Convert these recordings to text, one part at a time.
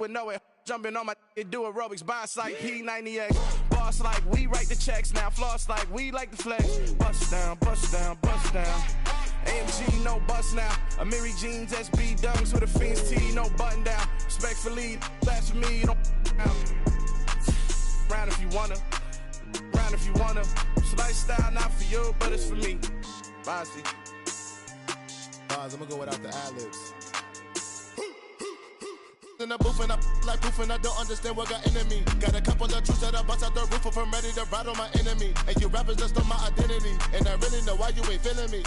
with no it. Jumping on my do aerobics, boss like P98. Boss like we write the checks now. Floss like we like the flex. Bust down, bust down, bust down. AMG, no bust now. Amiri jeans, SB dunks with a Fiends T, no button down. Respectfully, that's for me, don't round if you wanna. Round if you wanna. It's lifestyle, not for you, but it's for me. Bossy. Bars, I'm gonna go without the ad-libs. In the booth and I like proof and I don't understand what got into me. Got a couple of truths that I bust out the roof if I'm ready to ride on my enemy. And you rappers just on my identity. And I really know why you ain't feeling me.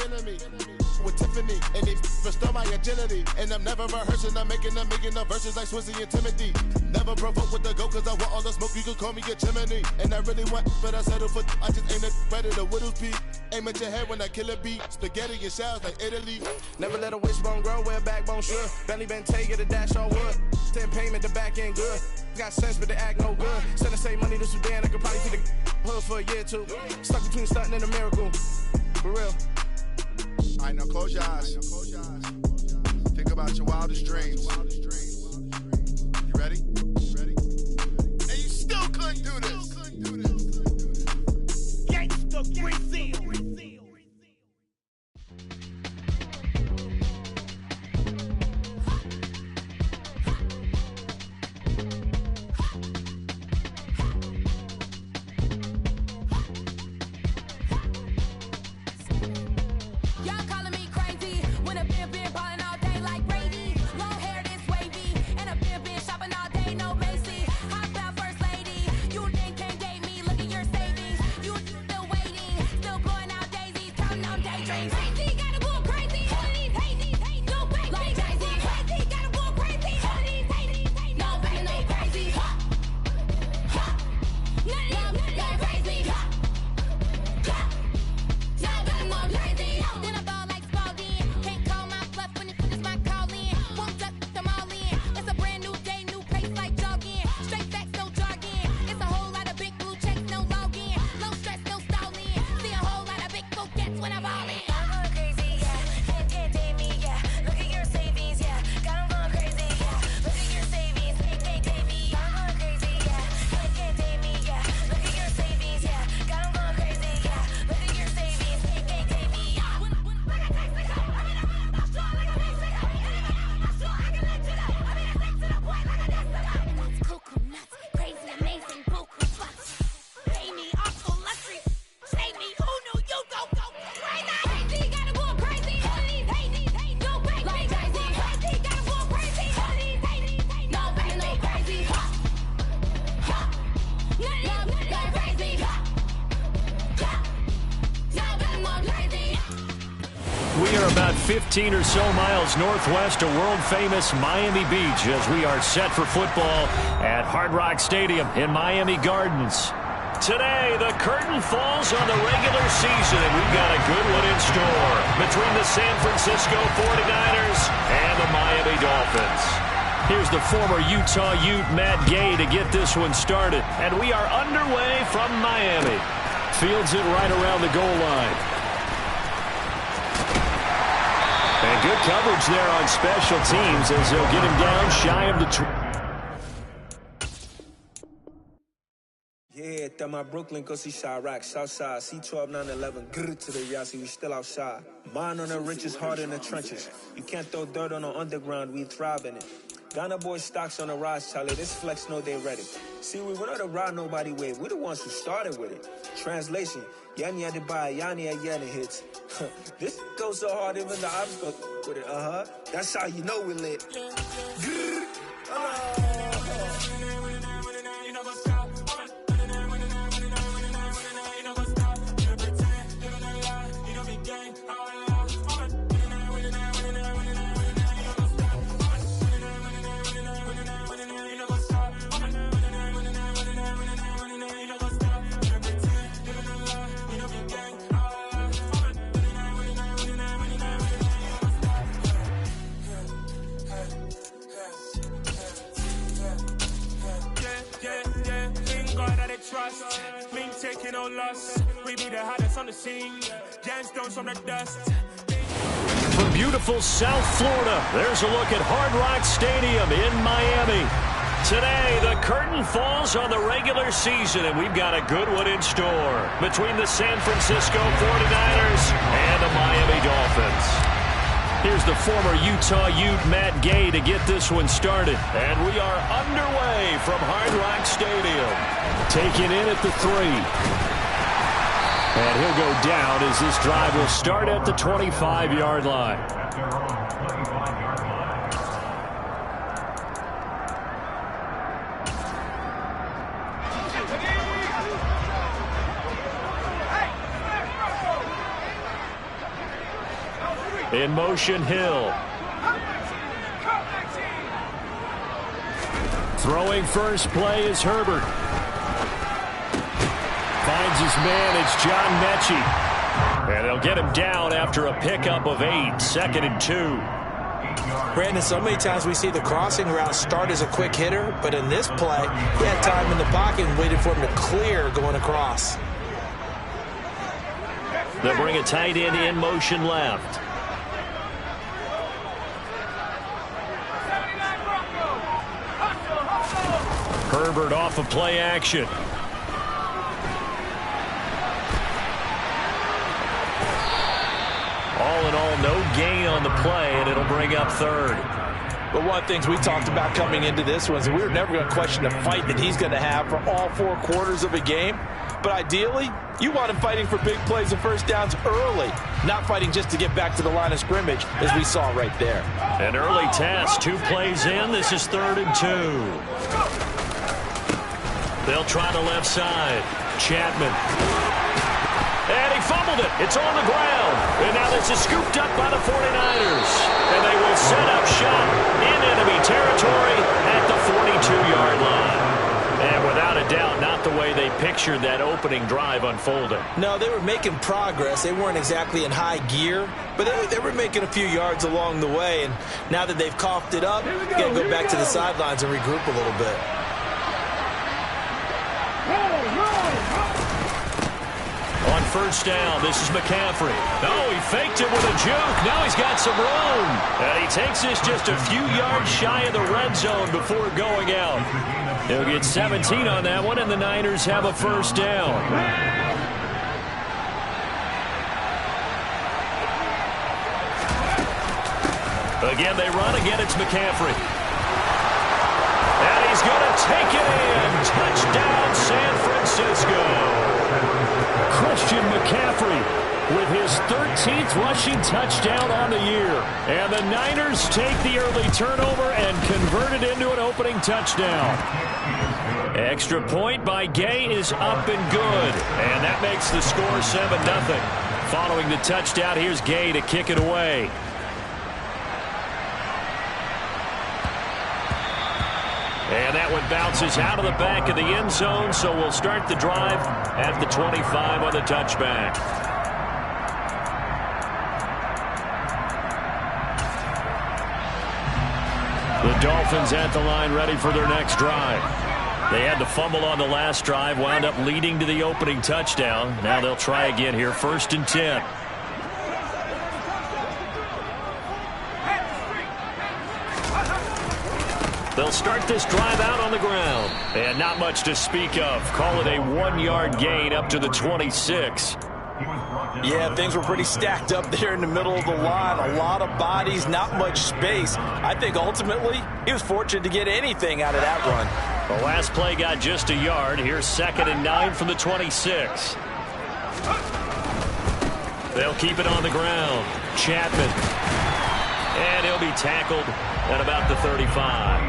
With Tiffany and they restore my agility. And I'm never rehearsing, I'm making a million of verses like Swizzy and Timothy. Never provoke with the go cause I want all the smoke, you can call me a chimney. And I really want, but I settle for I just ain't ready to whittles peak. Aim at your head when I kill a beat. Spaghetti and shells like Italy. Never let a wishbone grow where a backbone should. Belly been taking a dash all wood. 10 payment, the back end good. Got sense, but the act no good. Send the same money to Sudan, I could probably see the hood for a year or two. Stuck between stunting and a miracle. For real. All right, now close your eyes. Think about your wildest dreams. You ready? And you still couldn't do this. Gangsta Brazil. We are about 15 or so miles northwest of world-famous Miami Beach as we are set for football at Hard Rock Stadium in Miami Gardens. Today, the curtain falls on the regular season, and we've got a good one in store between the San Francisco 49ers and the Miami Dolphins. Here's the former Utah Ute Matt Gay to get this one started, and we are underway from Miami. Fields it right around the goal line. And good coverage there on special teams as they'll get him down shy of the... Yeah, that my Brooklyn, go see Chirac, Southside, C12, 911, grr to the Yassi, we still outside. Mine on the riches, hard in the trenches. You can't throw dirt on the underground, we thrive in it. Ghana boys stocks on the rise, Charlie, this flex know they ready. See, we not to ride nobody wave, we the ones who started with it. Translation, Yanni had to buy, Yanni had Yanni hits. This goes so hard, even the ops go with it, That's how you know we lit. Trust, me taking no loss. We be the hottest on the scene. Gemstones from the dust. From beautiful South Florida, there's a look at Hard Rock Stadium in Miami. curtain falls on the regular season, and we've got a good one in store between the San Francisco 49ers and the Miami Dolphins. Here's the former Utah Ute Matt Gay to get this one started. And we are underway from Hard Rock Stadium. Taken in at the 3. And he'll go down as this drive will start at the 25-yard line. In motion, Hill. Throwing first play is Herbert. Finds his man, it's John Mechie. And they'll get him down after a pickup of 8, 2nd and 2. Brandon, so many times we see the crossing route start as a quick hitter, but in this play, he had time in the pocket and waited for him to clear going across. They'll bring a tight end in motion left. Herbert off of play action. All in all, no gain on the play, and it'll bring up 3rd. But one of the things we talked about coming into this one is we were never going to question the fight that he's going to have for all 4 quarters of a game. But ideally, you want him fighting for big plays and first downs early, not fighting just to get back to the line of scrimmage, as we saw right there. An early test, 2 plays in. This is 3rd and 2. They'll try the left side. Chapman. And he fumbled it. It's on the ground. And now this is scooped up by the 49ers. And they will set up shop in enemy territory at the 42-yard line. And without a doubt, not the way they pictured that opening drive unfolding. No, they were making progress. They weren't exactly in high gear, but they were making a few yards along the way. And now that they've coughed it up, you got to go back to the sidelines and regroup a little bit. On first down, this is McCaffrey. Oh, he faked it with a juke. Now he's got some room. And he takes this just a few yards shy of the red zone before going out. He'll get 17 on that one, and the Niners have a first down. Again, they run. Again, it's McCaffrey. And he's going to take it in. Touchdown, San Francisco. Christian McCaffrey with his 13th rushing touchdown on the year. And the Niners take the early turnover and convert it into an opening touchdown. Extra point by Gay is up and good. And that makes the score 7-0. Following the touchdown, here's Gay to kick it away. And that one bounces out of the back of the end zone, so we'll start the drive at the 25 on the touchback. The Dolphins at the line ready for their next drive. They had the fumble on the last drive, wound up leading to the opening touchdown. Now they'll try again here, 1st and 10. They'll start this drive out on the ground. And not much to speak of. Call it a 1-yard gain up to the 26. Yeah, things were pretty stacked up there in the middle of the line. A lot of bodies, not much space. I think ultimately he was fortunate to get anything out of that run. The last play got just a yard. Here's 2nd and 9 from the 26. They'll keep it on the ground. Chapman. And he'll be tackled at about the 35.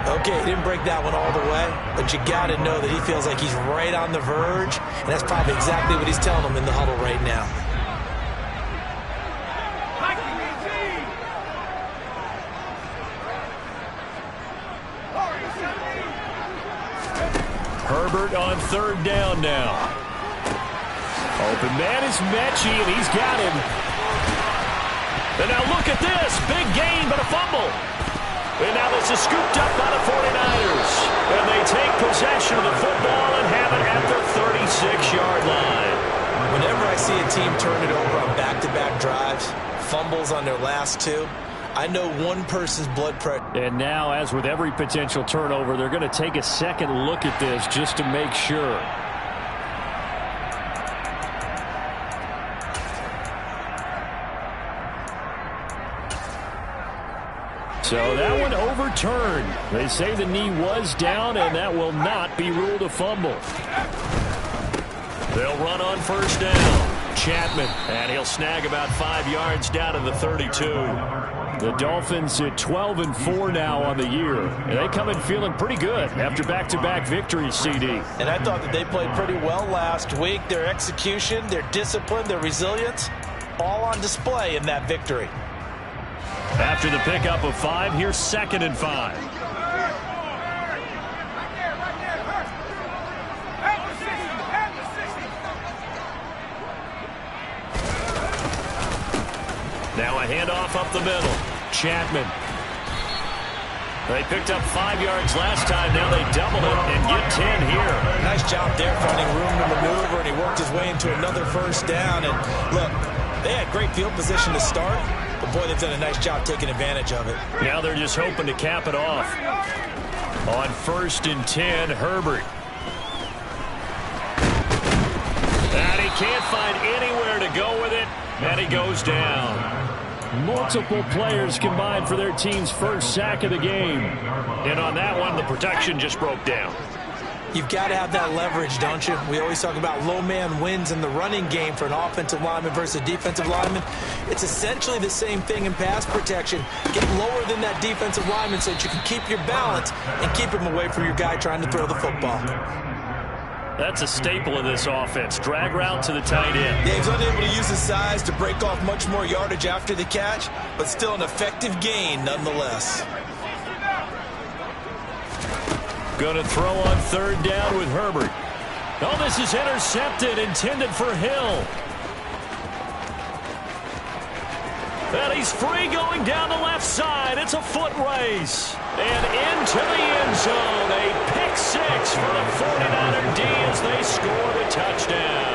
Okay, he didn't break that one all the way, but you got to know that he feels like he's right on the verge, and that's probably exactly what he's telling them in the huddle right now. Herbert on 3rd down now. Open man is Mechie, and he's got him. And now look at this. Big gain, but a fumble. And now this is scooped up by the 49ers. And they take possession of the football and have it at their 36-yard line. Whenever I see a team turn it over on back-to-back drives, fumbles on their last 2, I know one person's blood pressure. And now, as with every potential turnover, they're going to take a second look at this just to make sure. So that one overturned. They say the knee was down, and that will not be ruled a fumble. They'll run on first down. Chapman, and he'll snag about 5 yards down to the 32. The Dolphins at 12-4 now on the year. And they come in feeling pretty good after back-to-back victories, CD. And I thought that they played pretty well last week. Their execution, their discipline, their resilience, all on display in that victory. After the pickup of 5, here's 2nd and 5. Now a handoff up the middle. Chapman. They picked up 5 yards last time. Now they double it and get 10 here. Nice job there finding room to maneuver, and he worked his way into another first down. And look, they had great field position to start, but boy, they've done a nice job taking advantage of it. Now they're just hoping to cap it off. On 1st and 10, Herbert. And he can't find anywhere to go with it, and he goes down. Multiple players combined for their team's first sack of the game. And on that one, the protection just broke down. You've got to have that leverage, don't you? We always talk about low man wins in the running game for an offensive lineman versus a defensive lineman. It's essentially the same thing in pass protection. Get lower than that defensive lineman so that you can keep your balance and keep him away from your guy trying to throw the football. That's a staple of this offense. Drag route to the tight end. Yeah, he's unable to use his size to break off much more yardage after the catch, but still an effective gain nonetheless. Going to throw on 3rd down with Herbert. Oh, this is intercepted, intended for Hill. And he's free going down the left side. It's a foot race. And into the end zone. A pick 6 for the 49er D as they score the touchdown.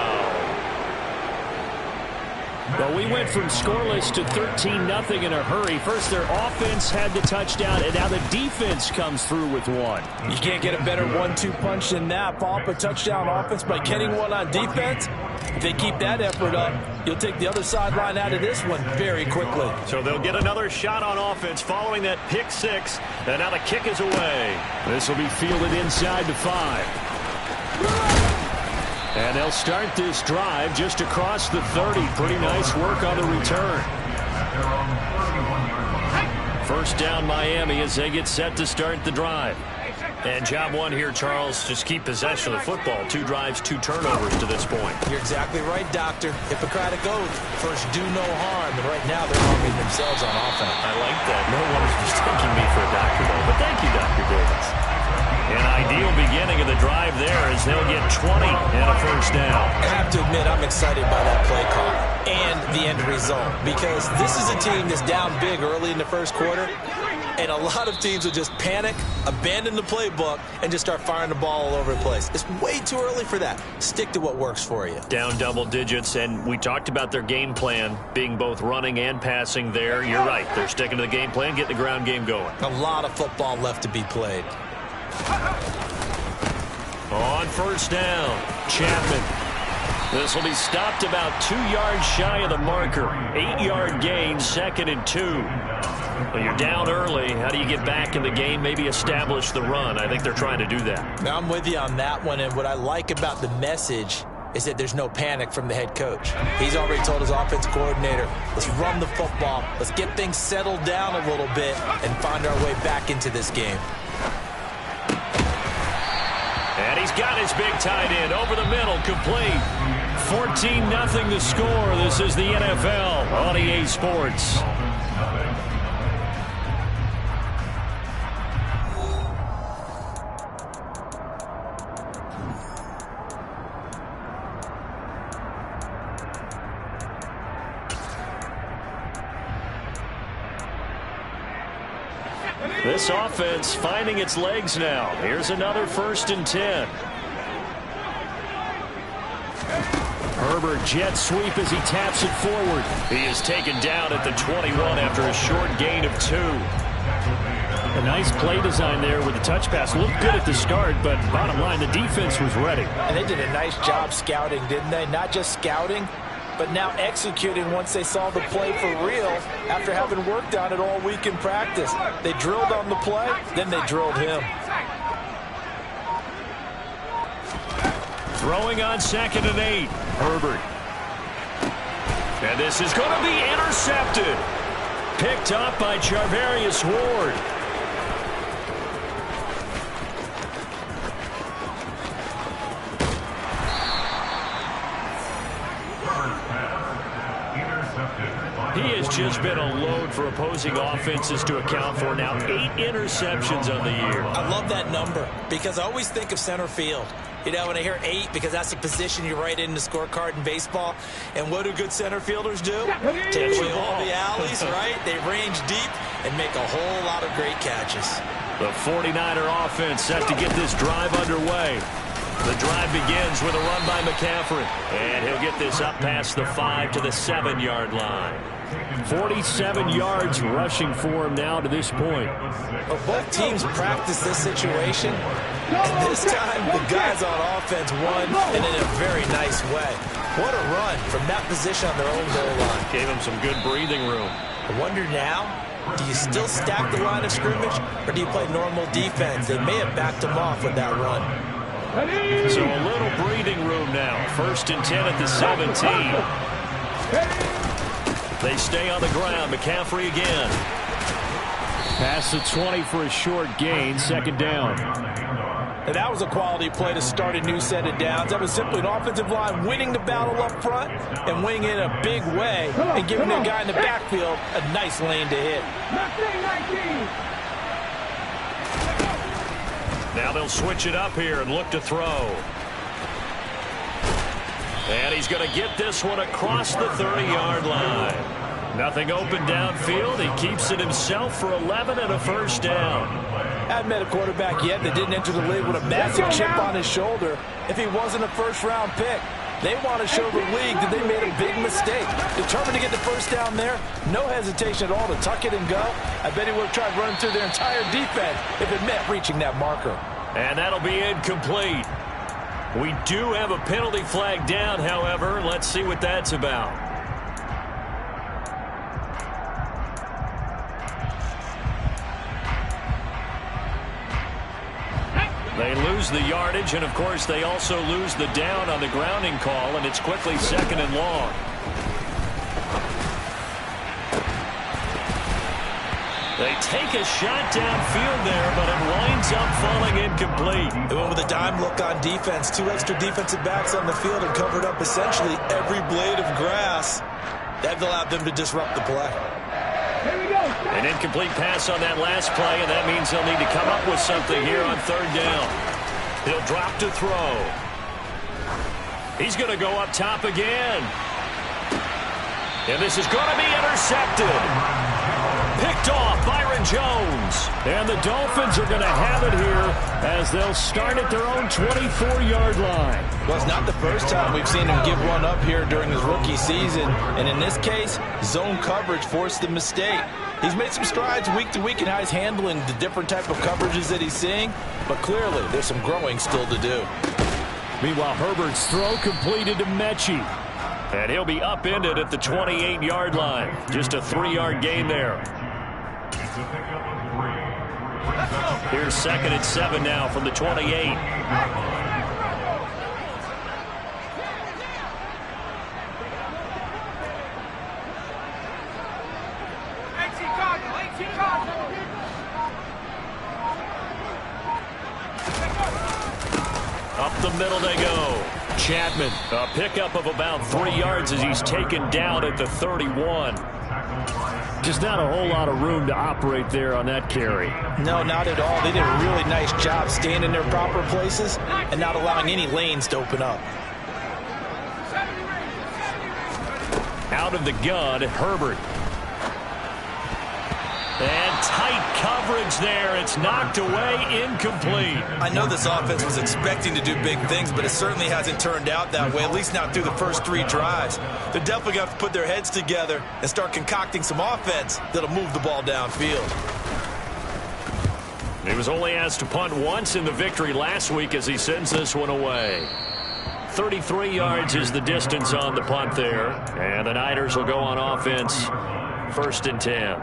Well, we went from scoreless to 13-0 in a hurry. First, their offense had the touchdown, and now the defense comes through with one. You can't get a better 1-2 punch than that. Follow up a touchdown offense by getting one on defense. If they keep that effort up, you'll take the other sideline out of this one very quickly. So they'll get another shot on offense following that pick 6, and now the kick is away. This will be fielded inside the 5. And they'll start this drive just across the 30. Pretty nice work on the return. First down Miami as they get set to start the drive. And job one here, Charles, just keep possession of the football. 2 drives, 2 turnovers to this point. You're exactly right, Doctor. Hippocratic oath. First, do no harm. And right now, they're harming themselves on offense. I like that. No one is mistaking me for a doctor, though. But thank you, Dr. Davis. An ideal beginning of the drive there as they'll get 20 and a first down. I have to admit, I'm excited by that play call and the end result, because this is a team that's down big early in the first quarter, and a lot of teams will just panic, abandon the playbook, and just start firing the ball all over the place. It's way too early for that. Stick to what works for you. Down double digits, and we talked about their game plan being both running and passing there. You're right. They're sticking to the game plan, getting the ground game going. A lot of football left to be played. On first down, Chapman. This will be stopped about 2 yards shy of the marker. 8-yard gain, 2nd and 2. Well, you're down early. How do you get back in the game, maybe establish the run? I think they're trying to do that. Now, I'm with you on that one, and what I like about the message is that there's no panic from the head coach. He's already told his offense coordinator, let's run the football, let's get things settled down a little bit and find our way back into this game. And he's got his big tight end over the middle, complete. 14-0 the score. This is the NFL on EA Sports. This offense finding its legs now. Here's another 1st and 10. Herbert jet sweep as he taps it forward. He is taken down at the 21 after a short gain of 2. A nice play design there with the touch pass. Looked good at the start, but bottom line, the defense was ready. And they did a nice job scouting, didn't they? Not just scouting, but now executing once they saw the play for real after having worked on it all week in practice. They drilled on the play, then they drilled him. Throwing on 2nd and 8. Herbert. And this is going to be intercepted. Picked up by Charvarius Ward. He has just been a load for opposing offenses to account for now. 8 interceptions on the year. I love that number because I always think of center field. You know, when I hear 8, because that's the position you write in the scorecard in baseball. And what do good center fielders do? Take away all the alleys, right? They range deep and make a whole lot of great catches. The 49er offense set to get this drive underway. The drive begins with a run by McCaffrey. And he'll get this up past the 5 to the 7-yard line. 47 yards rushing for him now to this point. Well, both teams practice this situation. And this time, the guys on offense won, and in a very nice way. What a run from that position on their own goal line. Gave them some good breathing room. I wonder now, do you still stack the line of scrimmage, or do you play normal defense? They may have backed them off with that run. So a little breathing room now. 1st and 10 at the 17. They stay on the ground. McCaffrey again. Past the 20 for a short gain. 2nd down. And that was a quality play to start a new set of downs. That was simply an offensive line winning the battle up front and winning it in a big way and giving their guy in the backfield a nice lane to hit. Now they'll switch it up here and look to throw. And he's going to get this one across the 30-yard line. Nothing open downfield. He keeps it himself for 11 and a 1st down. I haven't met a quarterback yet that didn't enter the league with a massive chip on his shoulder if he wasn't a 1st-round pick. They want to show the league that they made a big mistake. Determined to get the 1st down there, no hesitation at all to tuck it and go. I bet he would have tried running through their entire defense if it meant reaching that marker. And that'll be incomplete. We do have a penalty flag down, however. Let's see what that's about. They lose the yardage, and of course they also lose the down on the grounding call, and it's quickly 2nd and long. They take a shot downfield there, but it winds up falling incomplete. They went with a dime look on defense. 2 extra defensive backs on the field and covered up essentially every blade of grass. That allowed them to disrupt the play. An incomplete pass on that last play, and that means they'll need to come up with something here on 3rd down. He'll drop to throw. He's going to go up top again. And this is going to be intercepted. Picked off Byron Jones. And the Dolphins are going to have it here as they'll start at their own 24-yard line. Well, it's not the first time we've seen him give one up here during his rookie season. And in this case, zone coverage forced the mistake. He's made some strides week to week in how he's handling the different type of coverages that he's seeing. But clearly, there's some growing still to do. Meanwhile, Herbert's throw completed to Mechie. And he'll be upended at the 28-yard line. Just a 3-yard gain there. Here's 2nd and 7 now from the 28. Up the middle they go. Chapman, a pickup of about 3 yards as he's taken down at the 31. Just not a whole lot of room to operate there on that carry. No, not at all. They did a really nice job staying in their proper places and not allowing any lanes to open up. Out of the gun, Herbert. And tight coverage there. It's knocked away, incomplete. I know this offense was expecting to do big things, but it certainly hasn't turned out that way, at least not through the first 3 drives. They're definitely going to have to put their heads together and start concocting some offense that'll move the ball downfield. He was only asked to punt once in the victory last week as he sends this one away. 33 yards is the distance on the punt there. And the Niners will go on offense, 1st and 10.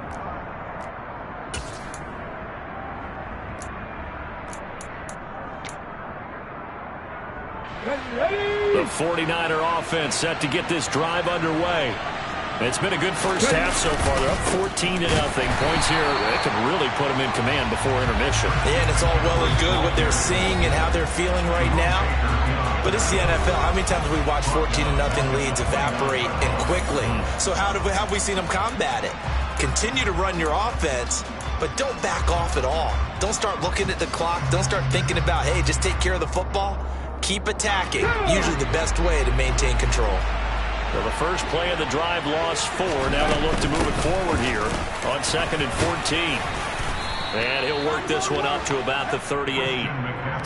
The 49er offense set to get this drive underway. It's been a good first half so far. They're up 14-0. Points here, they could really put them in command before intermission. Yeah, and it's all well and good what they're seeing and how they're feeling right now. But it's the NFL. How many times have we watched 14-0 leads evaporate and quickly? So how have we seen them combat it? Continue to run your offense, but don't back off at all. Don't start looking at the clock. Don't start thinking about, hey, just take care of the football. Keep attacking. Usually the best way to maintain control. Well, the first play of the drive lost 4. Now they'll look to move it forward here on 2nd and 14. And he'll work this one up to about the 38.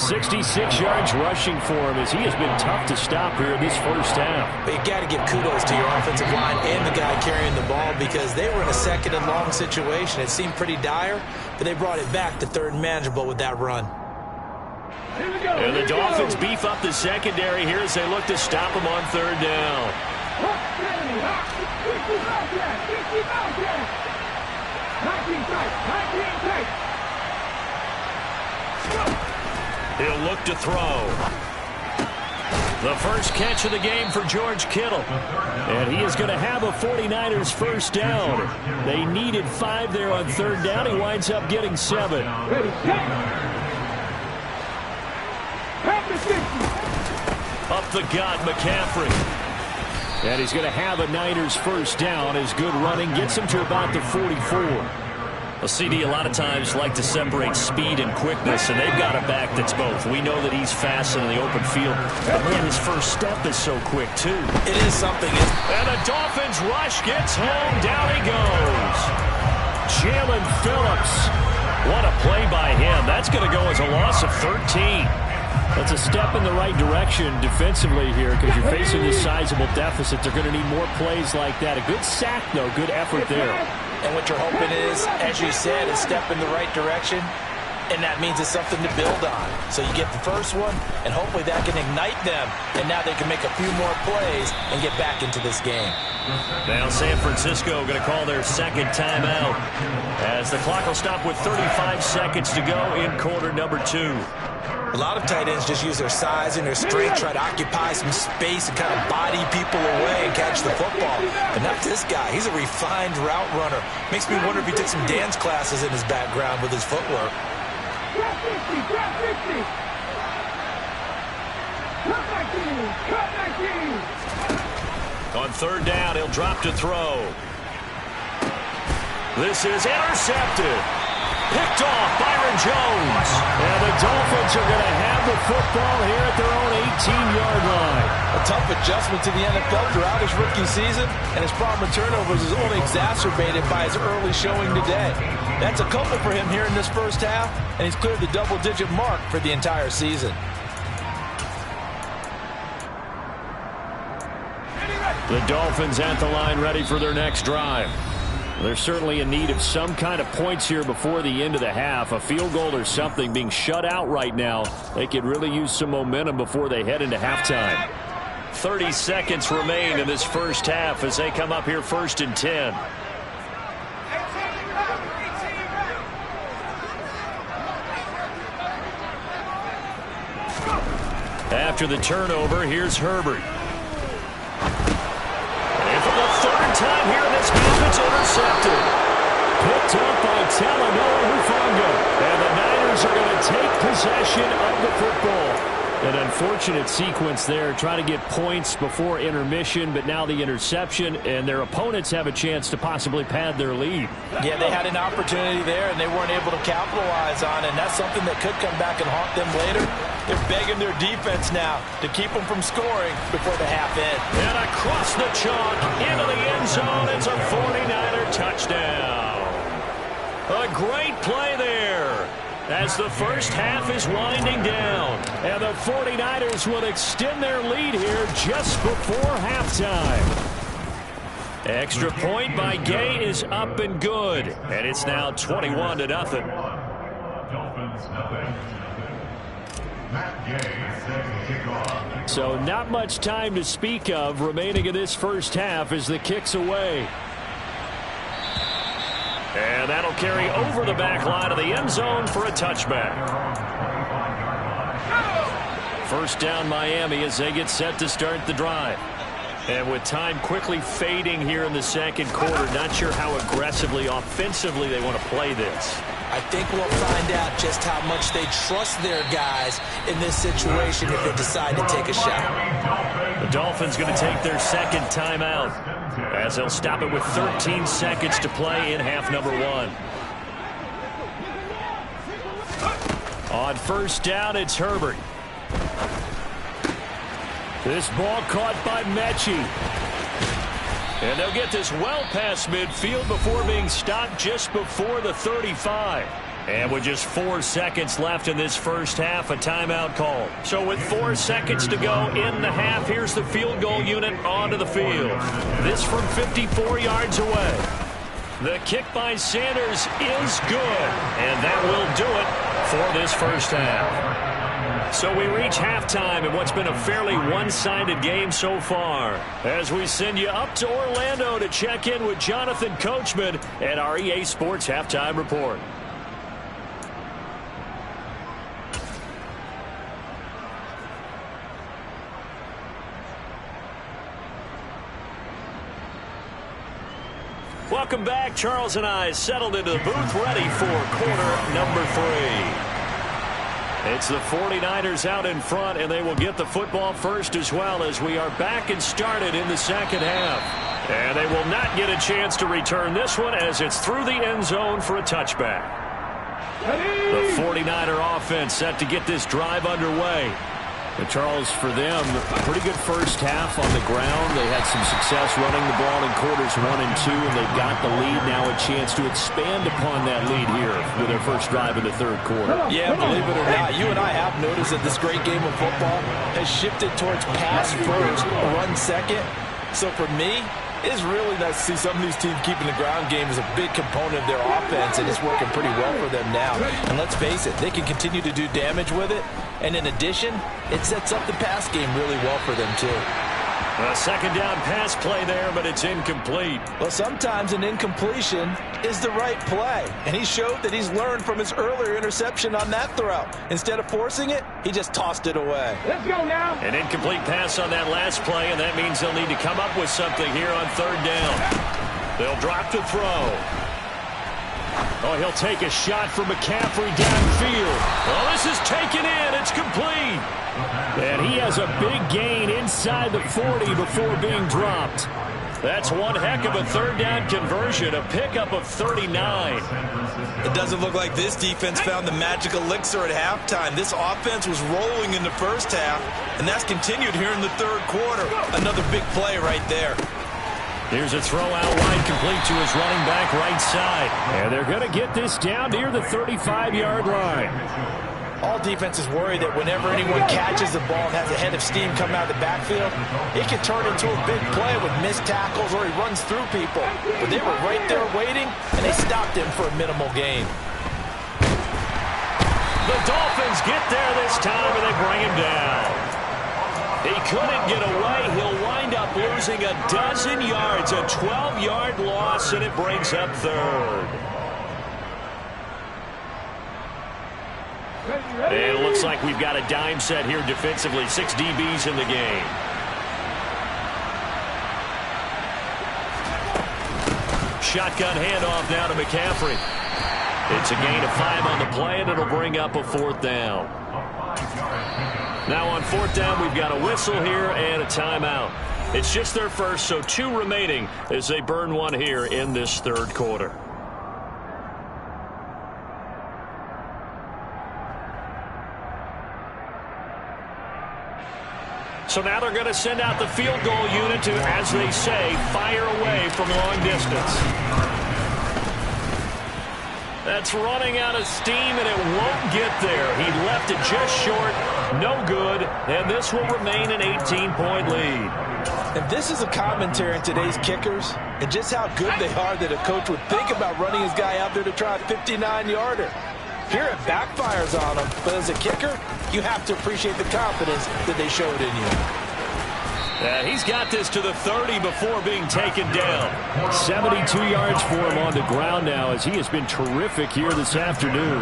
66 yards rushing for him as he has been tough to stop here in this first half. But you got to give kudos to your offensive line and the guy carrying the ball because they were in a 2nd and long situation. It seemed pretty dire, but they brought it back to 3rd and manageable with that run. And the Dolphins beef up the secondary here as they look to stop him on 3rd down. He'll look to throw. The first catch of the game for George Kittle. And he is going to have a 49ers first down. They needed 5 there on 3rd down. He winds up getting 7. Up the gut, McCaffrey. And he's going to have a Niners first down as good running gets him to about the 44. A CD a lot of times like to separate speed and quickness, and they've got a back that's both. We know that he's fast in the open field, but man, his first step is so quick, too. It is something. And the Dolphins rush gets home. Down he goes. Jalen Phillips. What a play by him. That's going to go as a loss of 13. That's a step in the right direction defensively here because you're facing this sizable deficit. They're going to need more plays like that. A good sack, though. Good effort there. And what you're hoping is, as you said, a step in the right direction, and that means it's something to build on. So you get the first one, and hopefully that can ignite them, and now they can make a few more plays and get back into this game. Now San Francisco going to call their 2nd timeout as the clock will stop with 35 seconds to go in quarter number 2. A lot of tight ends just use their size and their strength, try to occupy some space and kind of body people away and catch the football. But not this guy. He's a refined route runner. Makes me wonder if he took some dance classes in his background with his footwork. On 3rd down, he'll drop to throw. This is intercepted. Picked off Byron Jones. And the Dolphins are going to have the football here at their own 18-yard line. A tough adjustment to the NFL throughout his rookie season, and his problem with turnovers is only exacerbated by his early showing today. That's a couple for him here in this first half, and he's cleared the double-digit mark for the entire season. The Dolphins at the line ready for their next drive. They're certainly in need of some kind of points here before the end of the half. A field goal or something. Being shut out right now, they could really use some momentum before they head into halftime. 30 seconds remain in this first half as they come up here 1st and 10. After the turnover, here's Herbert. And for the 3rd time here in this game, it's intercepted. Picked up by Talanoa Hufanga. And the Niners are going to take possession of the football. An unfortunate sequence there, trying to get points before intermission, but now the interception, and their opponents have a chance to possibly pad their lead. Yeah, they had an opportunity there, and they weren't able to capitalize on it, and that's something that could come back and haunt them later. They're begging their defense now to keep them from scoring before the half ends. And across the chalk, into the end zone, it's a 49er touchdown. A great play there as the first half is winding down. And the 49ers will extend their lead here just before halftime. Extra point by Gay is up and good. And it's now 21-0. So not much time to speak of remaining in this first half as the kick's away. And that'll carry over the back line of the end zone for a touchback. First down Miami as they get set to start the drive. And with time quickly fading here in the second quarter, not sure how aggressively, offensively they want to play this. I think we'll find out just how much they trust their guys in this situation if they decide to take a shot. The Dolphins going to take their second timeout as they'll stop it with 13 seconds to play in half number 1. On first down, it's Herbert. This ball caught by Mechie. And they'll get this well past midfield before being stopped just before the 35. And with just 4 seconds left in this first half, a timeout call. So with 4 seconds to go in the half, here's the field goal unit onto the field. This from 54 yards away. The kick by Sanders is good. And that will do it for this first half. So we reach halftime in what's been a fairly one-sided game so far. As we send you up to Orlando to check in with Jonathan Coachman at our EA Sports Halftime Report. Welcome back. Charles and I settled into the booth ready for quarter number 3. It's the 49ers out in front, and they will get the football first as well as we are back and started in the second half. And they will not get a chance to return this one as it's through the end zone for a touchback. The 49er offense set to get this drive underway. And Charles, for them, pretty good first half on the ground. They had some success running the ball in quarters 1 and 2, and they've got the lead. Now a chance to expand upon that lead here with their first drive in the third quarter. Yeah, believe it or not, you and I have noticed that this great game of football has shifted towards pass first, run second. So for me, it's really nice to see some of these teams keeping the ground game as a big component of their offense, and it's working pretty well for them now. And let's face it, they can continue to do damage with it. And in addition, it sets up the pass game really well for them, too. A second down pass play there, but it's incomplete. Well, sometimes an incompletion is the right play. And he showed that he's learned from his earlier interception on that throw. Instead of forcing it, he just tossed it away. Let's go now. An incomplete pass on that last play, and that means they'll need to come up with something here on third down. They'll drop to throw. Oh, he'll take a shot from McCaffrey downfield. Oh, this is taken in. It's complete. And he has a big gain inside the 40 before being dropped. That's one heck of a third down conversion, a pickup of 39. It doesn't look like this defense found the magic elixir at halftime. This offense was rolling in the first half, and that's continued here in the third quarter. Another big play right there. Here's a throw out wide, complete to his running back right side. And they're going to get this down near the 35-yard line. All defenses worry that whenever anyone catches the ball and has a head of steam coming out of the backfield, it can turn into a big play with missed tackles or he runs through people. But they were right there waiting, and they stopped him for a minimal gain. The Dolphins get there this time, and they bring him down. He couldn't get away. He'll wind up losing a dozen yards, a 12-yard loss, and it brings up third. And it looks like we've got a dime set here defensively. 6 DBs in the game. Shotgun handoff now to McCaffrey. It's a gain of 5 on the play, and it'll bring up a fourth down. Now on fourth down, we've got a whistle here and a timeout. It's just their first, so 2 remaining as they burn one here in this third quarter. So now they're going to send out the field goal unit to, as they say, fire away from long distance. That's running out of steam, and it won't get there. He left it just short. No good. And this will remain an 18-point lead. And this is a commentary on today's kickers and just how good they are that a coach would think about running his guy out there to try a 59-yarder. Here it backfires on him, but as a kicker, you have to appreciate the confidence that they showed in you. He's got this to the 30 before being taken down. 72 yards for him on the ground now as he has been terrific here this afternoon.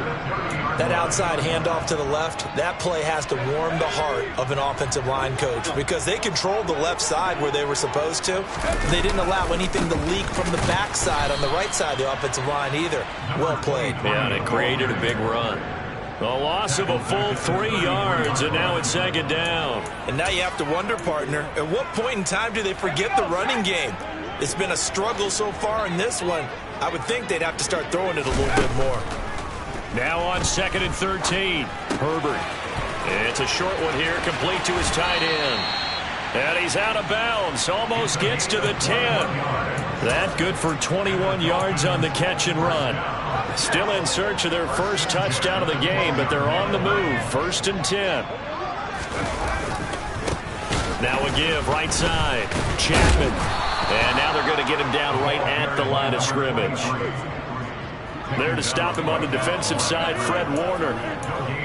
That outside handoff to the left, that play has to warm the heart of an offensive line coach because they controlled the left side where they were supposed to. They didn't allow anything to leak from the backside on the right side of the offensive line either. Well played. Yeah, and it created a big run. A loss of a full 3 yards, and now it's second down. And now you have to wonder, partner, at what point in time do they forget the running game? It's been a struggle so far in this one. I would think they'd have to start throwing it a little bit more. Now on 2nd and 13, Herbert. It's a short one here, complete to his tight end. And he's out of bounds, almost gets to the 10. That good for 21 yards on the catch and run. Still in search of their first touchdown of the game, but they're on the move. 1st and 10. Now a give, right side. Chapman. And now they're going to get him down right at the line of scrimmage. There to stop him on the defensive side, Fred Warner.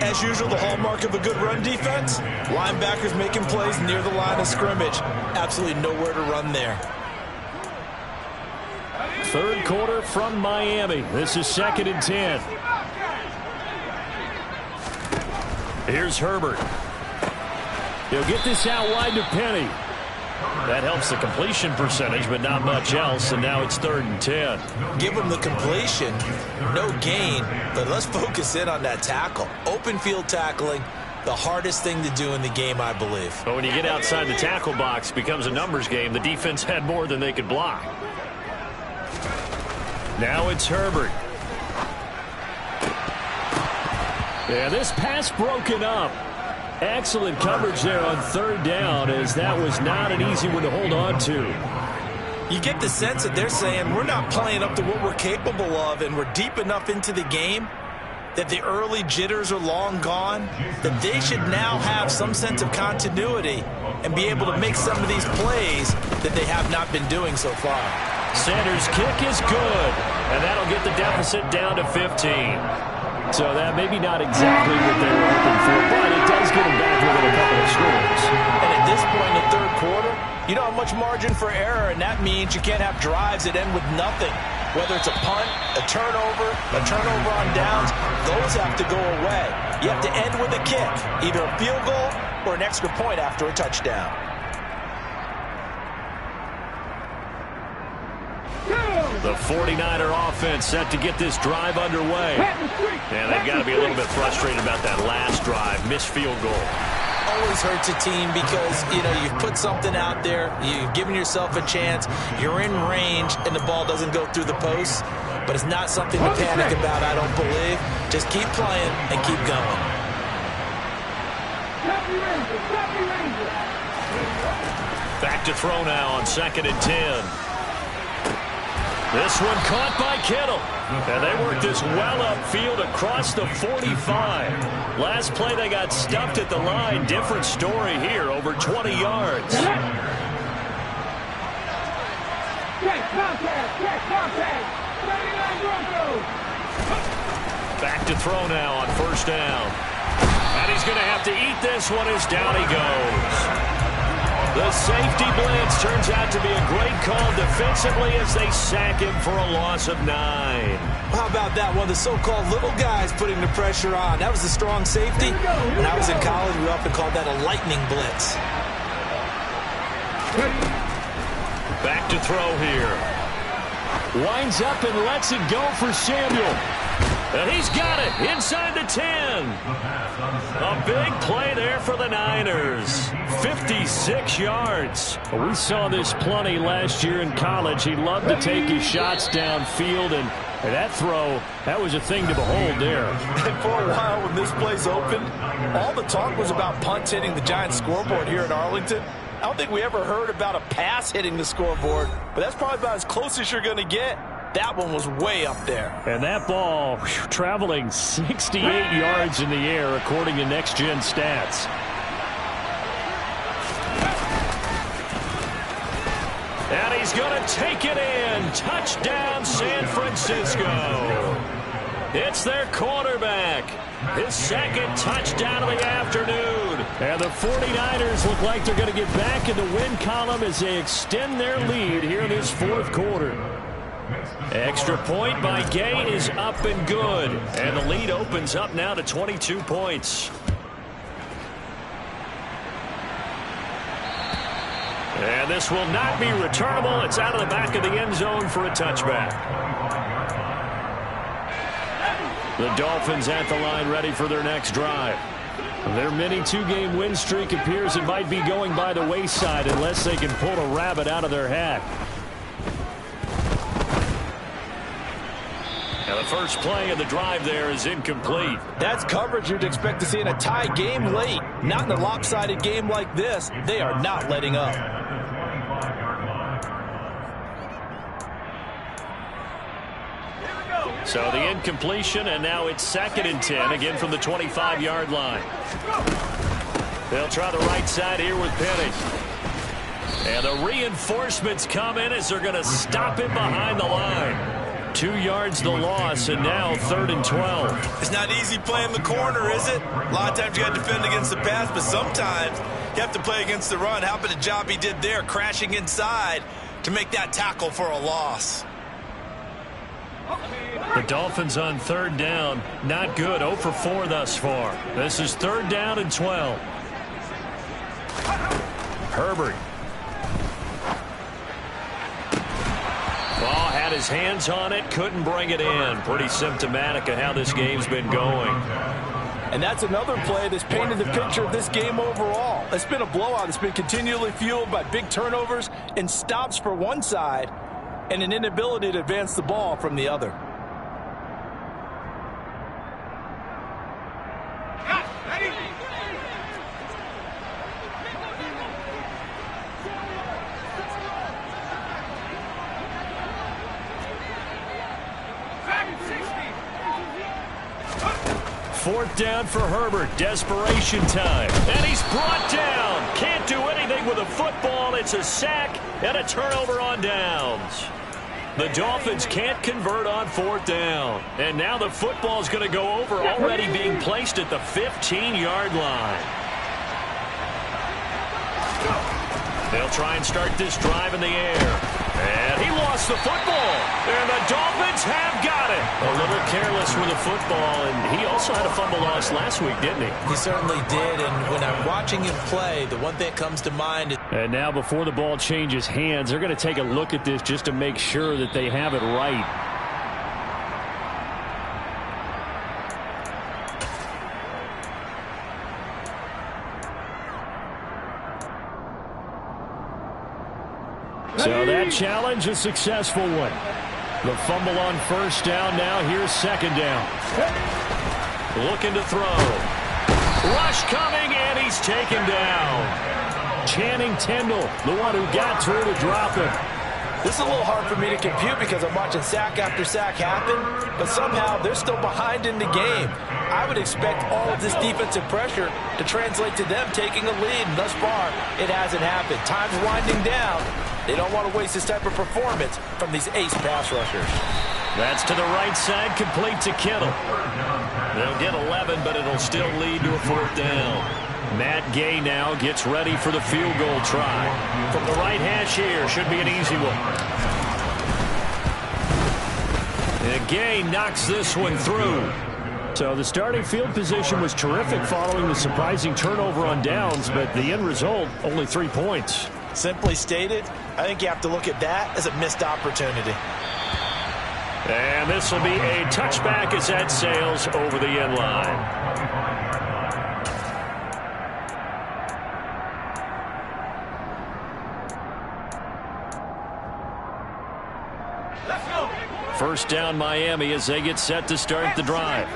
As usual, the hallmark of a good run defense, linebackers making plays near the line of scrimmage. Absolutely nowhere to run there. Third quarter from Miami. This is 2nd and 10. Here's Herbert. He'll get this out wide to Penny. That helps the completion percentage, but not much else, and now it's 3rd and 10. Give him the completion, no gain, but let's focus in on that tackle. Open field tackling, the hardest thing to do in the game, I believe. But when you get outside the tackle box, it becomes a numbers game. The defense had more than they could block. Now it's Herbert. Yeah, this pass broken up. Excellent coverage there on 3rd down, as that was not an easy one to hold on to. You get the sense that they're saying we're not playing up to what we're capable of, and we're deep enough into the game that the early jitters are long gone, that they should now have some sense of continuity and be able to make some of these plays that they have not been doing so far. Sanders' kick is good, and that'll get the deficit down to 15. So that maybe not exactly what they were hoping for, but it does get them back within a couple of scores. And at this point in the 3rd quarter, you don't have much margin for error, and that means you can't have drives that end with nothing. Whether it's a punt, a turnover on downs, those have to go away. You have to end with a kick, either a field goal or an extra point after a touchdown. The 49er offense set to get this drive underway. And they've got to be a little bit frustrated about that last drive. Missed field goal. Always hurts a team because, you've put something out there. You've given yourself a chance. You're in range, and the ball doesn't go through the posts. But it's not something to panic about, I don't believe. Just keep playing and keep going. Back to throw now on 2nd and 10. This one caught by Kittle. And they worked this well upfield across the 45. Last play they got stuffed at the line. Different story here, over 20 yards. Back to throw now on 1st down. And he's going to have to eat this one as down he goes. The safety blitz turns out to be a great call defensively as they sack him for a loss of 9. How about that? One of the so-called little guys putting the pressure on. That was a strong safety. When I was in college, we often called that a lightning blitz. Back to throw here. Winds up and lets it go for Samuel. And he's got it inside the 10. A big play there for the Niners. 56 yards. We saw this plenty last year in college. He loved to take his shots downfield, and that throw, that was a thing to behold there. And for a while when this play's opened, all the talk was about punts hitting the Giants scoreboard here in Arlington. I don't think we ever heard about a pass hitting the scoreboard, but that's probably about as close as you're going to get. That one was way up there. And that ball traveling 68 yards in the air, according to Next Gen Stats. And he's going to take it in. Touchdown, San Francisco. It's their quarterback. His second touchdown of the afternoon. And the 49ers look like they're going to get back in the win column as they extend their lead here in this fourth quarter. Extra point by Gay is up and good. And the lead opens up now to 22 points. And this will not be returnable. It's out of the back of the end zone for a touchback. The Dolphins at the line ready for their next drive. Their mini two-game win streak appears it might be going by the wayside unless they can pull a rabbit out of their hat. Now the first play of the drive there is incomplete. That's coverage you'd expect to see in a tie game late. Not in a lopsided game like this. They are not letting up. So the incompletion, and now it's 2nd and 10, again from the 25-yard line. They'll try the right side here with Penny. And the reinforcements come in as they're going to stop him behind the line. 2 yards the loss, and now 3rd and 12. It's not easy playing the corner, is it? A lot of times you got to defend against the pass, but sometimes you have to play against the run. How about the job he did there, crashing inside to make that tackle for a loss? The Dolphins on 3rd down. Not good. 0 for 4 thus far. This is 3rd down and 12. Herbert. Ball had his hands on it. Couldn't bring it in. Pretty symptomatic of how this game's been going. And that's another play that's painted the picture of this game overall. It's been a blowout. It's been continually fueled by big turnovers and stops for one side and an inability to advance the ball from the other. Fourth down for Herbert. Desperation time. And he's brought down. Can't do anything with a football. It's a sack and a turnover on downs. The Dolphins can't convert on 4th down. And now the football's going to go over, already being placed at the 15-yard line. They'll try and start this drive in the air. And he lost the football. And the Dolphins have got it. A little careless with the football. And he also had a fumble loss last week, didn't he? He certainly did. And when I'm watching him play, the one thing that comes to mind is... And now before the ball changes hands, they're going to take a look at this just to make sure that they have it right. So that challenge, a successful one. The fumble on 1st down. Now here's 2nd down. Looking to throw. Rush coming, and he's taken down. Channing Tindall, the one who got through to drop him. This is a little hard for me to compute because I'm watching sack after sack happen, but somehow they're still behind in the game. I would expect all of this defensive pressure to translate to them taking a lead, and thus far, it hasn't happened. Time's winding down. They don't want to waste this type of performance from these ace pass rushers. That's to the right side, complete to Kittle. They'll get 11, but it'll still lead to a 4th down. Matt Gay now gets ready for the field goal try. From the right hash here, should be an easy one. And Gay knocks this one through. So the starting field position was terrific following the surprising turnover on downs, but the end result, only 3 points. Simply stated, I think you have to look at that as a missed opportunity. And this will be a touchback as that sails over the end line. First down Miami as they get set to start the drive.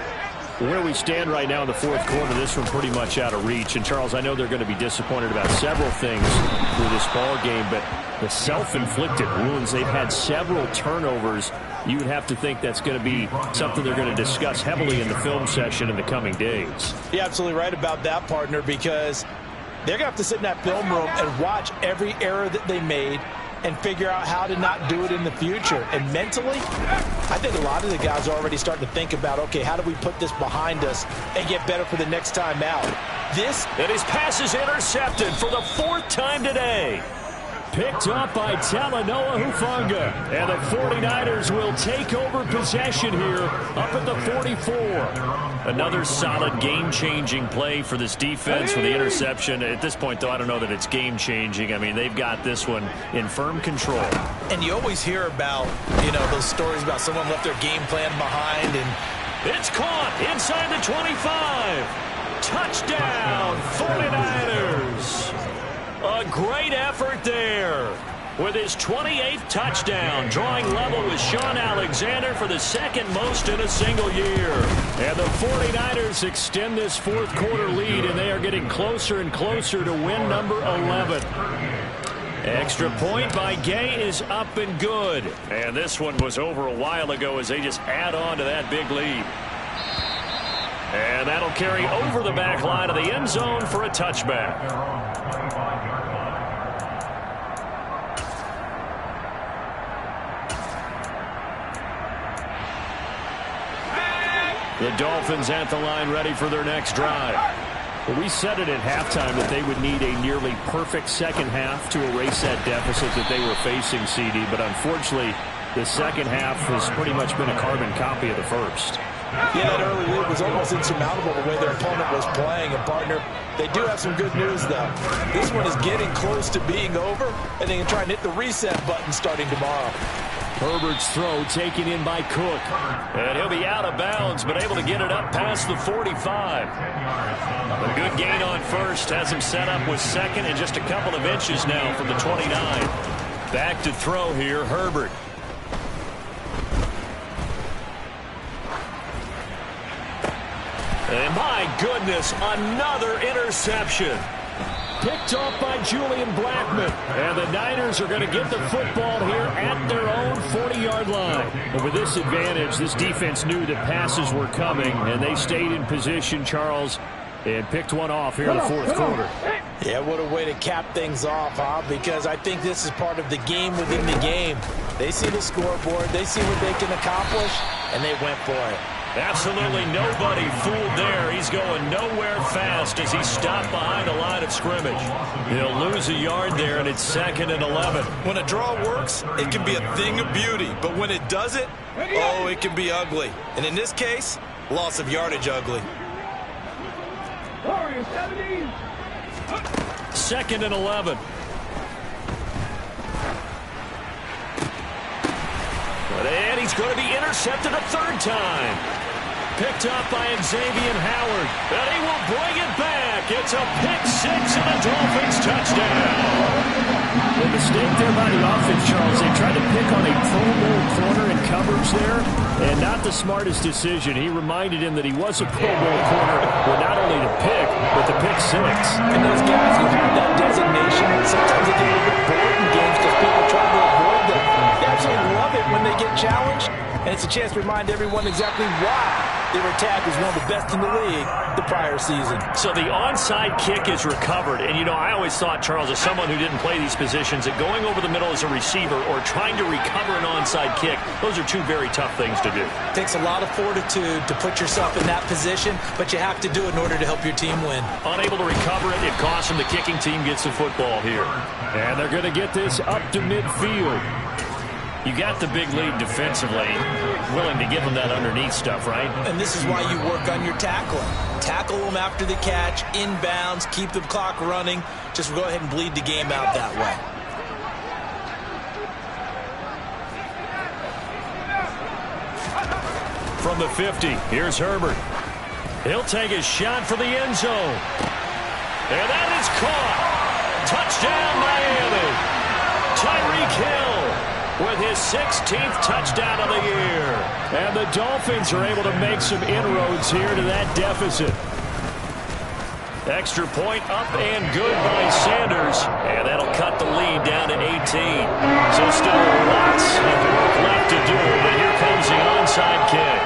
Where we stand right now in the 4th quarter, this one pretty much out of reach. And, Charles, I know they're going to be disappointed about several things through this ball game, but the self-inflicted wounds, they've had several turnovers you would have to think that's going to be something they're going to discuss heavily in the film session in the coming days. You're absolutely right about that, partner, because they're going to have to sit in that film room and watch every error that they made and figure out how to not do it in the future. And mentally, I think a lot of the guys are already starting to think about, okay, how do we put this behind us and get better for the next time out? And his pass is intercepted for the 4th time today. Picked up by Talanoa Hufanga. And the 49ers will take over possession here up at the 44. Another solid game-changing play for this defense with the interception. At this point, though, I don't know that it's game-changing. I mean, they've got this one in firm control. And you always hear about, those stories about someone left their game plan behind. And it's caught inside the 25. Touchdown, 49ers. A great effort there with his 28th touchdown, drawing level with Sean Alexander for the 2nd most in a single year. And the 49ers extend this 4th quarter lead, and they are getting closer and closer to win number 11. Extra point by Gay is up and good. And this one was over a while ago as they just add on to that big lead. And that'll carry over the back line of the end zone for a touchback. The Dolphins at the line ready for their next drive. Well, we said it at halftime that they would need a nearly perfect second half to erase that deficit that they were facing, CD. But unfortunately, the second half has pretty much been a carbon copy of the first. Yeah, that early lead was almost insurmountable the way their opponent was playing. And, partner, they do have some good news, though. This one is getting close to being over, and they can try and hit the reset button starting tomorrow. Herbert's throw taken in by Cook. And he'll be out of bounds, but able to get it up past the 45. A good gain on first has him set up with second and just a couple of inches now from the 29. Back to throw here, Herbert. And my goodness, another interception. Picked off by Julian Blackmon. And the Niners are going to get the football here at their own 40-yard line. And with this advantage, this defense knew that passes were coming, and they stayed in position, Charles, and picked one off here in the 4th quarter. Yeah, what a way to cap things off, huh? Because I think this is part of the game within the game. They see the scoreboard, they see what they can accomplish, and they went for it. Absolutely nobody fooled there. He's going nowhere fast as he stopped behind the line of scrimmage. He'll lose a yard there, and it's 2nd and 11. When a draw works, it can be a thing of beauty. But when it doesn't, oh, it can be ugly. And in this case, loss of yardage ugly. 2nd and 11. And he's going to be intercepted a 3rd time. Picked up by Xavier Howard. And he will bring it back. It's a pick 6 and a Dolphins touchdown. The mistake there by the offense, Charles. They tried to pick on a Pro Bowl corner in coverage there, and not the smartest decision. He reminded him that he was a Pro Bowl corner, but not only to pick, but to pick 6. And those guys who have that designation, sometimes they get a little bit bored in games because people try to avoid them. They absolutely love it when they get challenged, and it's a chance to remind everyone exactly why they were tagged as one of the best in the league the prior season. So the onside kick is recovered. And, I always thought, Charles, as someone who didn't play these positions, that going over the middle as a receiver or trying to recover an onside kick, those are two very tough things to do. It takes a lot of fortitude to put yourself in that position, but you have to do it in order to help your team win. Unable to recover it, it costs them. The kicking team gets the football here. And they're going to get this up to midfield. You got the big lead defensively, willing to give them that underneath stuff, right? And this is why you work on your tackling. Tackle them after the catch, inbounds, keep the clock running. Just go ahead and bleed the game out that way. From the 50, here's Herbert. He'll take his shot for the end zone. And that is caught. Touchdown, Miami. Tyreek Hill with his 16th touchdown of the year. And the Dolphins are able to make some inroads here to that deficit. Extra point up and good by Sanders. And that'll cut the lead down to 18. So still lots of work left to do, but here comes the onside kick.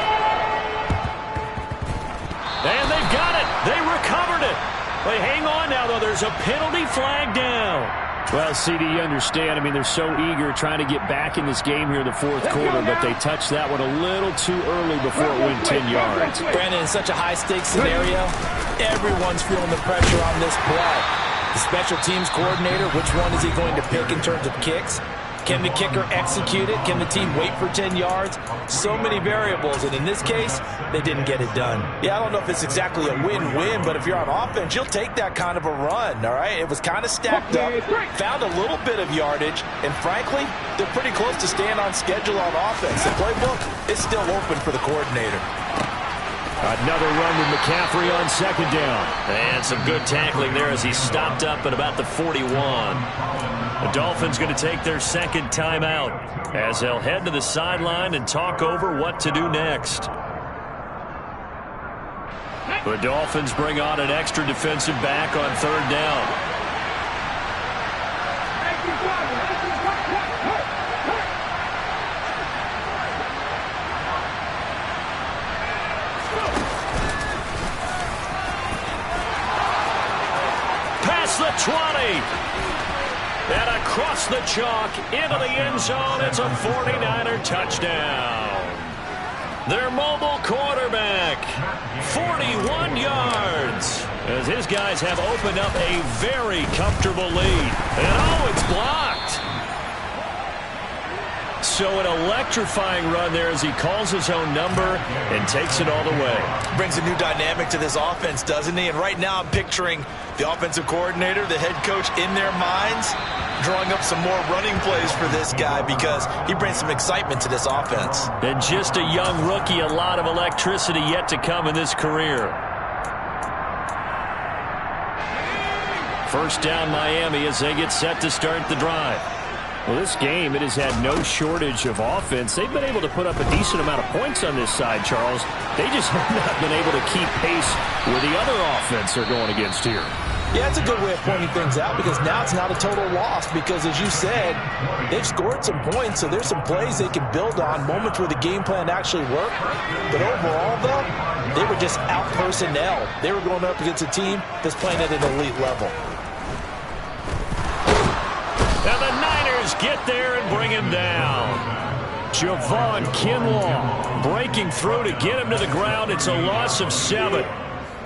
And they've got it. They recovered it. They hang on now, though. There's a penalty flag down. Well, CD, you understand. I mean, they're so eager trying to get back in this game here in the fourth quarter, but they touched that one a little too early before it went 10 yards. Brandon, in such a high-stakes scenario, everyone's feeling the pressure on this play. The special teams coordinator, which one is he going to pick in terms of kicks? Can the kicker execute it? Can the team wait for 10 yards? So many variables, and in this case, they didn't get it done. Yeah, I don't know if it's exactly a win-win, but if you're on offense, you'll take that kind of a run, all right? It was kind of stacked up, found a little bit of yardage, and frankly, they're pretty close to staying on schedule on offense. The playbook is still open for the coordinator. Another run with McCaffrey on second down. And some good tackling there as he stopped up at about the 41. The Dolphins going to take their second timeout as they'll head to the sideline and talk over what to do next. The Dolphins bring on an extra defensive back on third down. Past the 20. And across the chalk into the end zone. It's a 49er touchdown. Their mobile quarterback, 41 yards, as his guys have opened up a very comfortable lead. And oh, it's blocked. So an electrifying run there as he calls his own number and takes it all the way. Brings a new dynamic to this offense, doesn't he? And right now I'm picturing the offensive coordinator, the head coach in their minds, drawing up some more running plays for this guy because he brings some excitement to this offense. And just a young rookie, a lot of electricity yet to come in this career. First down Miami as they get set to start the drive. Well, this game, it has had no shortage of offense. They've been able to put up a decent amount of points on this side, Charles. They just have not been able to keep pace with the other offense they're going against here. Yeah, it's a good way of pointing things out because now it's not a total loss because, as you said, they've scored some points, so there's some plays they can build on, moments where the game plan actually worked. But overall, though, they were just out-personnel. They were going up against a team that's playing at an elite level. And the Niners get there and bring him down. Javon Kinlaw breaking through to get him to the ground. It's a loss of 7.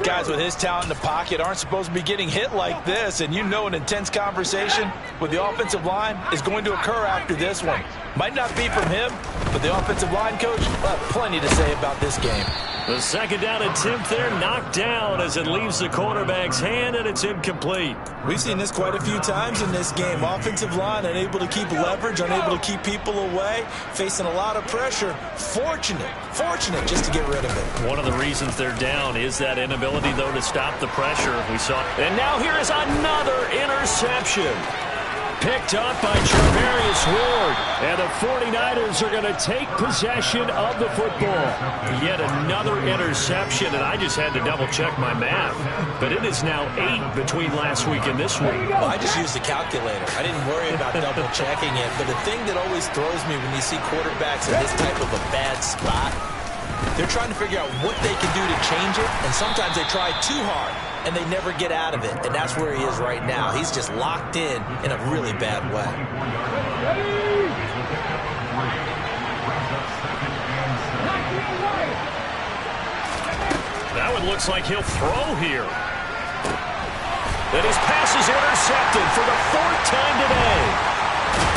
Guys with his talent in the pocket aren't supposed to be getting hit like this, and you know an intense conversation with the offensive line is going to occur after this one. Might not be from him, but the offensive line coach will have plenty to say about this game. The second down attempt there knocked down as it leaves the quarterback's hand, and it's incomplete. We've seen this quite a few times in this game. Offensive line unable to keep leverage, unable to keep people away, facing a lot of pressure. Fortunate just to get rid of it. One of the reasons they're down is that inability, though, to stop the pressure. We saw. And now here is another interception. Picked up by Charvarius Ward. And the 49ers are going to take possession of the football. Yet another interception, and I just had to double-check my math. But it is now 8 between last week and this week. Well, I just used the calculator. I didn't worry about double-checking it. But the thing that always throws me when you see quarterbacks in this type of a bad spot, they're trying to figure out what they can do to change it, and sometimes they try too hard, and they never get out of it, and that's where he is right now. He's just locked in a really bad way. That one looks like he'll throw here. And his pass is intercepted for the 4th time today.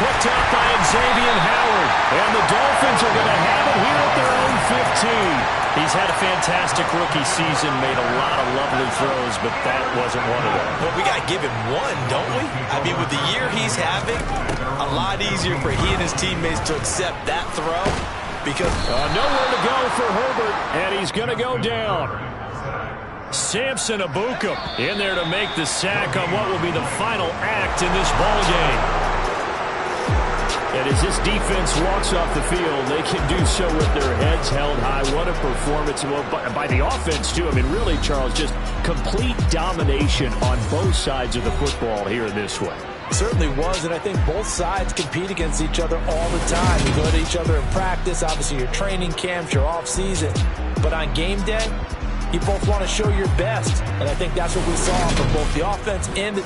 Picked up by Xavier Howard. And the Dolphins are going to have it here at their own 15. He's had a fantastic rookie season, made a lot of lovely throws, but that wasn't one of them. Well, we got to give him one, don't we? I mean, with the year he's having, a lot easier for he and his teammates to accept that throw because nowhere to go for Herbert, and he's going to go down. Samson Abuka in there to make the sack on what will be the final act in this ball game. And as this defense walks off the field, they can do so with their heads held high. What a performance by the offense, too. I mean, really, Charles, just complete domination on both sides of the football here in this one. It certainly was, and I think both sides compete against each other all the time. You go to each other in practice, obviously your training camps, your off-season. But on game day, you both want to show your best. And I think that's what we saw from both the offense and the